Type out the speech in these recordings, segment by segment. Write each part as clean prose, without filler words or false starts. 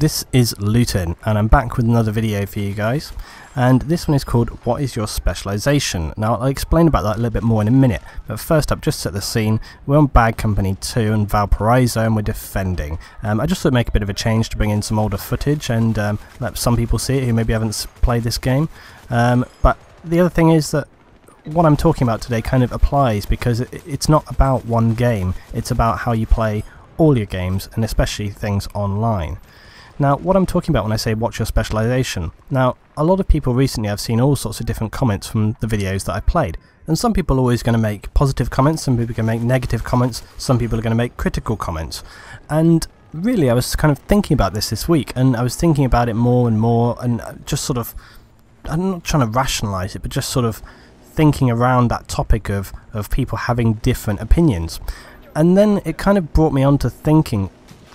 this is Luton and I'm back with another video for you guys, and this one is called What is your specialization? Now I'll explain about that a little bit more in a minute, but first up, just set the scene. We're on Bad Company 2 in Valparaiso and we're defending. I just thought I'd make a bit of a change to bring in some older footage and let some people see it who maybe haven't played this game, but the other thing is that what I'm talking about today kind of applies because it's not about one game, it's about how you play all your games, and especially things online. Now, what I'm talking about when I say what's your specialization, now a lot of people recently, I've seen all sorts of different comments from the videos that I played, and some people are always going to make positive comments, some people are going to make negative comments, some people are going to make critical comments. And really I was kind of thinking about this week, and I was thinking about it more and more, and just sort of, I'm not trying to rationalize it, but just sort of thinking around that topic of people having different opinions. And then it kind of brought me on to thinking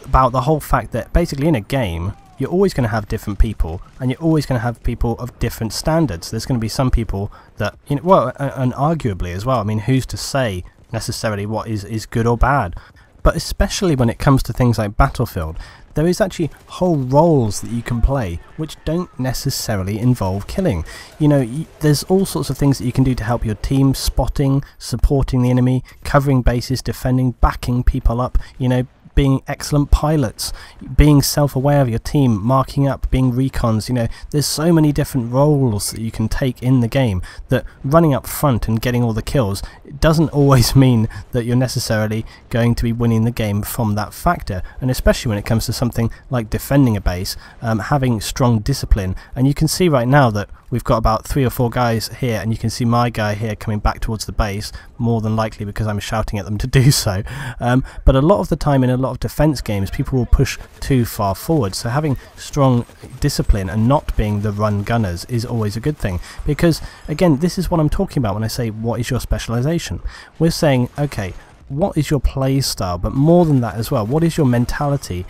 about the whole fact that basically in a game you're always going to have different people, and you're always going to have people of different standards. There's going to be some people that, you know, well, and arguably as well, I mean, who's to say necessarily what is good or bad? But especially when it comes to things like Battlefield, there is actually whole roles that you can play which don't necessarily involve killing. You know, there's all sorts of things that you can do to help your team: spotting, supporting the enemy, covering bases, defending, backing people up, you know, being excellent pilots, being self-aware of your team, marking up, being recons. You know, there's so many different roles that you can take in the game that running up front and getting all the kills doesn't always mean that you're necessarily going to be winning the game from that factor. And especially when it comes to something like defending a base, having strong discipline. And you can see right now that we've got about 3 or 4 guys here, and you can see my guy here coming back towards the base, more than likely because I'm shouting at them to do so. But a lot of the time in a lot of defense games, people will push too far forward, so having strong discipline and not being the run gunners is always a good thing. Because again, this is what I'm talking about when I say what is your specialization. We're saying, okay, what is your play style, but more than that as well, what is your mentality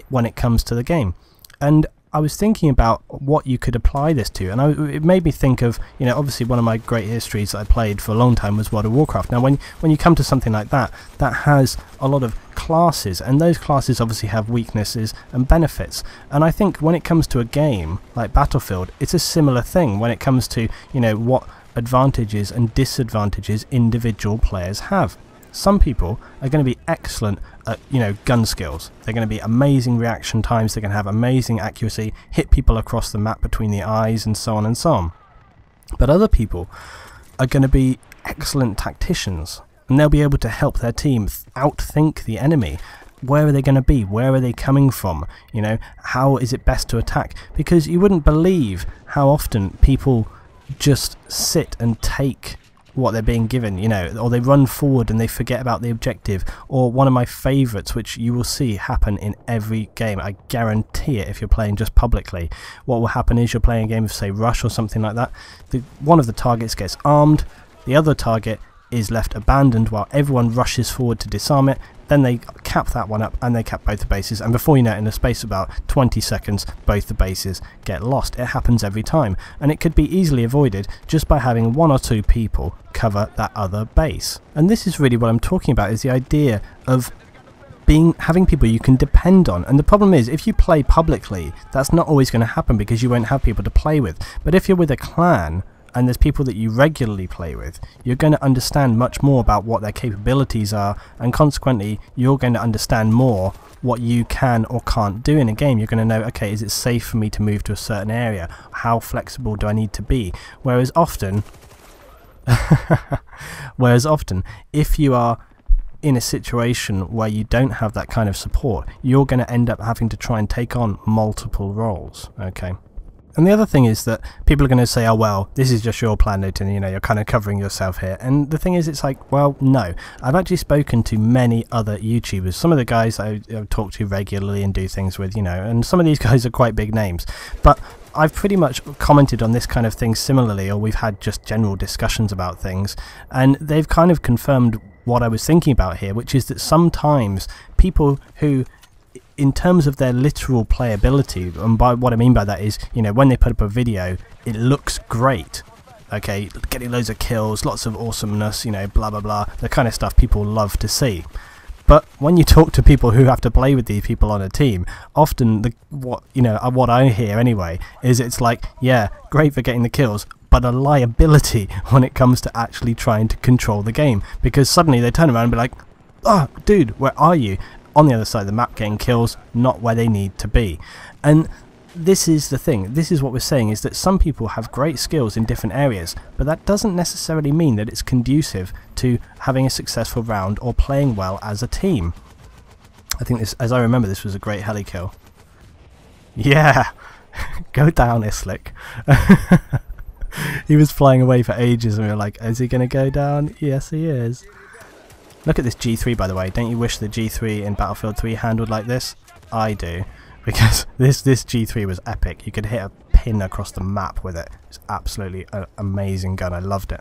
when it comes to the game? And I was thinking about what you could apply this to, and it made me think of, you know, obviously one of my great histories that I played for a long time was World of Warcraft. Now when you come to something like that, that has a lot of classes, and those classes obviously have weaknesses and benefits. And I think when it comes to a game like Battlefield, it's a similar thing when it comes to, you know, what advantages and disadvantages individual players have. Some people are going to be excellent at, you know, gun skills. They're going to be amazing reaction times, they're going to have amazing accuracy, hit people across the map between the eyes, and so on and so on. But other people are going to be excellent tacticians, and they'll be able to help their team outthink the enemy. Where are they going to be? Where are they coming from? You know, how is it best to attack? Because you wouldn't believe how often people just sit and take what they're being given, you know, or they run forward and they forget about the objective. Or one of my favourites, which you will see happen in every game, I guarantee it, if you're playing just publicly, what will happen is you're playing a game of, say, Rush or something like that, one of the targets gets armed, the other target is left abandoned while everyone rushes forward to disarm it. Then they cap that one up and they cap both the bases, and before you know it, in the space of about 20 seconds both the bases get lost. It happens every time, and it could be easily avoided just by having 1 or 2 people cover that other base. And this is really what I'm talking about, is the idea of having people you can depend on. And the problem is, if you play publicly, that's not always going to happen because you won't have people to play with. But if you're with a clan and there's people that you regularly play with, you're going to understand much more about what their capabilities are, and consequently you're going to understand more what you can or can't do in a game. You're going to know, okay, is it safe for me to move to a certain area? How flexible do I need to be? Whereas often if you are in a situation where you don't have that kind of support, you're going to end up having to try and take on multiple roles, okay? And the other thing is that people are going to say, oh well, this is just your plan, Newton, you know, you're kind of covering yourself here. And the thing is, it's like, well, no. I've actually spoken to many other YouTubers, some of the guys I talk to regularly and do things with, you know, and some of these guys are quite big names. But I've pretty much commented on this kind of thing similarly, or we've had just general discussions about things, and they've kind of confirmed what I was thinking about here, which is that sometimes people who, in terms of their literal playability, and by what I mean by that is, you know, when they put up a video, it looks great, okay, getting loads of kills, lots of awesomeness, you know, blah blah blah, the kind of stuff people love to see. But when you talk to people who have to play with these people on a team, often what I hear anyway is it's like, yeah, great for getting the kills, but a liability when it comes to actually trying to control the game, because suddenly they turn around and be like, oh dude, where are you? On the other side of the map getting kills, not where they need to be. And this is the thing, this is what we're saying, is that some people have great skills in different areas, but that doesn't necessarily mean that it's conducive to having a successful round or playing well as a team. I think this, as I remember, this was a great heli kill. Yeah! Go down, Islick. He was flying away for ages and we were like, is he going to go down? Yes, he is. Look at this G3, by the way. Don't you wish the G3 in Battlefield 3 handled like this? I do. Because this G3 was epic. You could hit a pin across the map with it. It's absolutely an amazing gun. I loved it.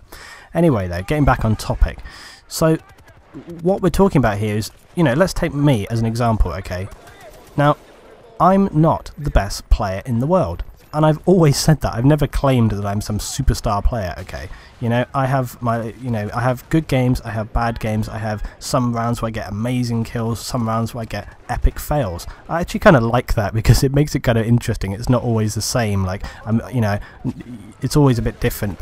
Anyway, though, getting back on topic. So, what we're talking about here is, let's take me as an example, okay? Now, I'm not the best player in the world. And I've always said that. I've never claimed that I'm some superstar player, okay? I have I have good games, I have bad games, I have some rounds where I get amazing kills, some rounds where I get epic fails. I actually kind of like that because it makes it kind of interesting. It's not always the same, like, it's always a bit different.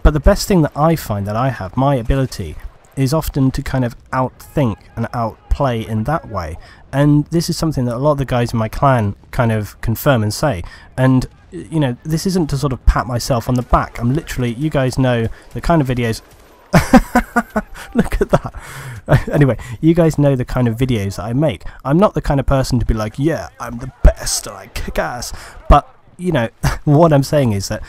But the best thing that I find that I have, my ability, is often to kind of outthink and outplay in that way. And this is something that a lot of the guys in my clan kind of confirm and say. And this isn't to sort of pat myself on the back. I'm literally, you guys know the kind of videos look at that. Anyway, you guys know the kind of videos that I make. I'm not the kind of person to be like, yeah, I'm the best and I kick ass. But what I'm saying is that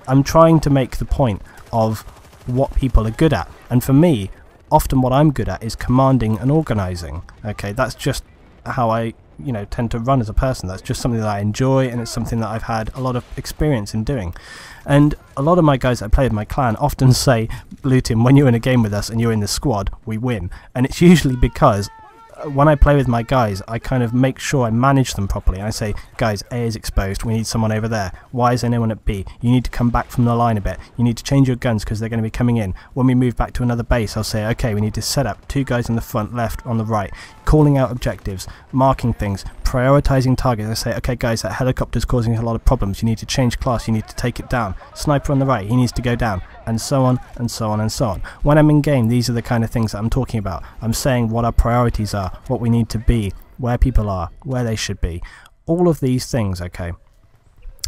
I'm trying to make the point of what people are good at. And for me, often what I'm good at is commanding and organising. Okay, that's just how I tend to run as a person. That's just something that I enjoy, and it's something that I've had a lot of experience in doing. And a lot of my guys that I play with my clan often say, Blue Team, when you're in a game with us and you're in the squad, we win. And it's usually because when I play with my guys, I kind of make sure I manage them properly. I say, guys, A is exposed, we need someone over there. Why is there no one at B? You need to come back from the line a bit. You need to change your guns because they're going to be coming in. When we move back to another base, I'll say, okay, we need to set up 2 guys on the front, left, on the right, calling out objectives, marking things, prioritising targets. I say, okay guys, that helicopter's causing a lot of problems. You need to change class, you need to take it down. Sniper on the right, he needs to go down. And so on, and so on, and so on. When I'm in game, these are the kind of things that I'm talking about. I'm saying what our priorities are, what we need to be, where people are, where they should be. All of these things, okay?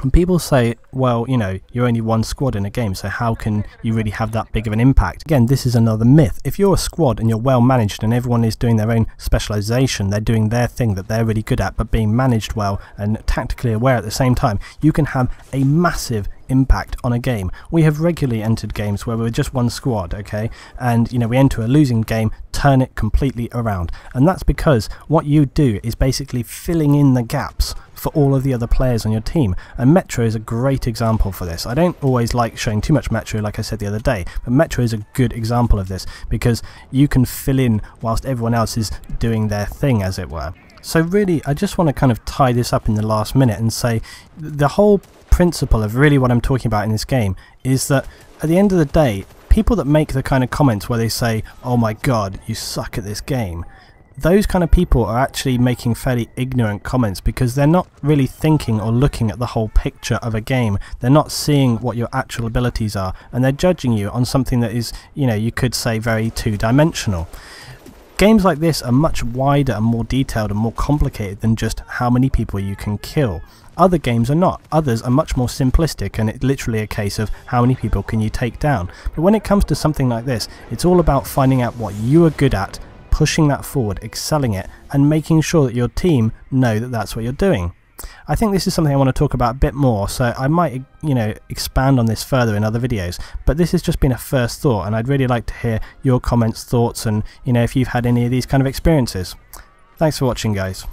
And people say, well, you're only one squad in a game, so how can you really have that big of an impact? Again, this is another myth. If you're a squad and you're well managed and everyone is doing their own specialization, they're doing their thing that they're really good at, but being managed well and tactically aware at the same time, you can have a massive impact on a game. We have regularly entered games where we're just one squad, okay, and we enter a losing game, turn it completely around, and that's because what you do is basically filling in the gaps for all of the other players on your team. And Metro is a great example for this. I don't always like showing too much Metro, like I said the other day, but Metro is a good example of this because you can fill in whilst everyone else is doing their thing, as it were. So really, I just want to kind of tie this up in the last minute and say the whole principle of really what I'm talking about in this game is that at the end of the day, people that make the kind of comments where they say, oh my god, you suck at this game, those kind of people are actually making fairly ignorant comments because they're not really thinking or looking at the whole picture of a game. They're not seeing what your actual abilities are, and they're judging you on something that is, you could say very two-dimensional. Games like this are much wider and more detailed and more complicated than just how many people you can kill. Other games are not. Others are much more simplistic and it's literally a case of how many people can you take down. But when it comes to something like this, it's all about finding out what you are good at, pushing that forward, excelling it, and making sure that your team know that that's what you're doing. I think this is something I want to talk about a bit more, so I might, expand on this further in other videos, but this has just been a first thought, and I'd really like to hear your comments, thoughts, and, if you've had any of these kind of experiences. Thanks for watching, guys.